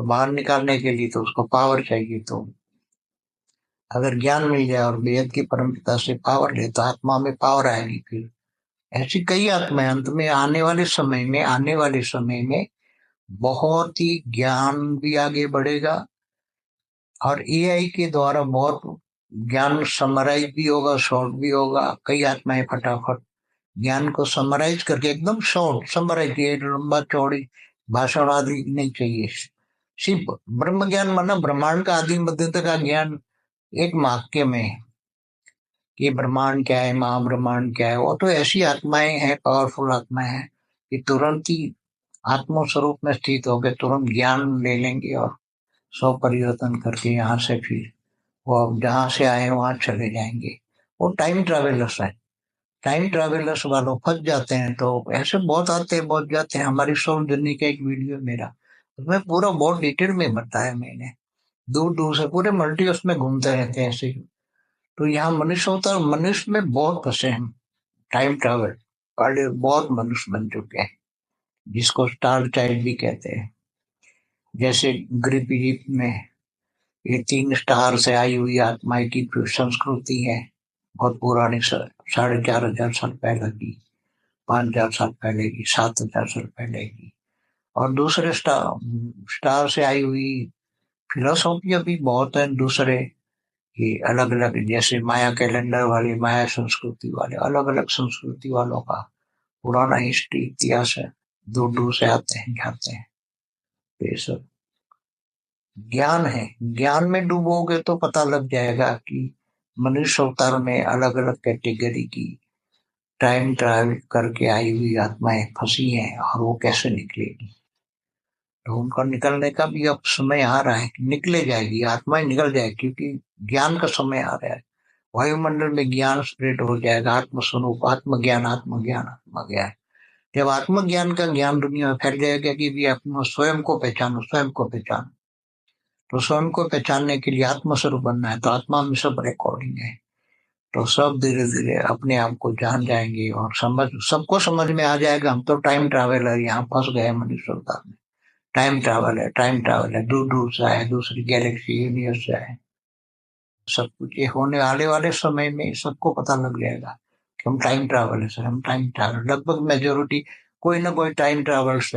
बाहर निकालने के लिए तो उसको पावर चाहिए। तो अगर ज्ञान मिल जाए और बेहद की परमपिता से पावर ले तो आत्मा में पावर आएगी। फिर ऐसी कई आत्माएं अंत में आने वाले समय में बहुत ही ज्ञान भी आगे बढ़ेगा और एआई के द्वारा बहुत ज्ञान समराइज भी होगा, शॉर्ट भी होगा। कई आत्माएं फटाफट ज्ञान को समराइज करके एकदम शॉर्ट समराइज, ये लंबा चौड़ी भाषण आदि नहीं चाहिए। सिर्फ ब्रह्म ज्ञान माना ब्रह्मांड का आदि मध्य तक का ज्ञान एक वाक्य में कि ब्रह्मांड क्या है, महाब्रह्मांड क्या है। वो तो ऐसी आत्माएं हैं, पावरफुल आत्माएं हैं कि तुरंत ही आत्म स्वरूप में स्थित होकर तुरंत ज्ञान ले लेंगे और स्व परिवर्तन करके यहाँ से फिर वो अब जहाँ से आए वहां चले जाएंगे। वो टाइम ट्रेवलर्स है। टाइम ट्रेवलर्स वालों फंस जाते हैं तो ऐसे बहुत आते हैं, बहुत जाते हैं। हमारी सोल जर्नी का एक वीडियो मेरा, उसमें पूरा बहुत डिटेल में बताया मैंने। दूर दूर से पूरे मल्टीवर्स में घूमते रहते हैं ऐसे ही। तो यहाँ मनुष्य होता है, मनुष्य में बहुत फंसे हैं। टाइम ट्रैवल वाले बहुत मनुष्य बन चुके हैं, जिसको स्टार चाइल्ड भी कहते हैं। जैसे ग्रीक इजिप्ट में ये 3 स्टार से आई हुई आत्माएं की संस्कृति है, बहुत पुरानी, 4,500 साल पहले की, 5,000 साल पहले की, 7,000 साल पहले की। और दूसरे स्टार से आई हुई फिलोसॉफी भी बहुत है दूसरे कि अलग अलग, जैसे माया कैलेंडर वाले, माया संस्कृति वाले, अलग अलग संस्कृति वालों का पुराना हिस्ट्री इतिहास है। दूर दूर से आते हैं, जाते हैं। तो ये सब ज्ञान है। ज्ञान में डूबोगे तो पता लग जाएगा कि मनुष्य अवतार में अलग अलग कैटेगरी की टाइम ट्रैवल करके आई हुई आत्माएं फंसी हैं और वो कैसे निकलेगी। तो उनका निकलने का भी अब समय आ रहा है कि निकले जाएगी, आत्माएं निकल जाएगी, क्योंकि ज्ञान का समय आ रहा है। वायुमंडल में ज्ञान स्प्रेड हो जाएगा, आत्मस्वरूप, आत्मज्ञान, आत्मज्ञान, आत्मज्ञान। जब आत्मज्ञान का ज्ञान दुनिया में फैल जाएगा कि भी अपना स्वयं को पहचानो, स्वयं को पहचानो। तो स्वयं को पहचानने के लिए आत्मस्वरूप बनना है, तो आत्मा में सब रिकॉर्डिंग है। तो सब धीरे धीरे अपने आप को जान जाएंगे और सबको समझ में आ जाएगा हम तो टाइम ट्रैवलर यहाँ फंस गए मनुष्य अवतार में। टाइम ट्रैवल है, टाइम ट्रैवल है, दूर दूर से आए, दूसरी गैलेक्सी यूनिवर्स से आए। सब कुछ ये होने वाले समय में सबको पता लग जाएगा कि हम टाइम ट्रैवलर्स हैं, हम टाइम ट्रैवल, लगभग मेजोरिटी कोई ना कोई टाइम ट्रैवलर्स है।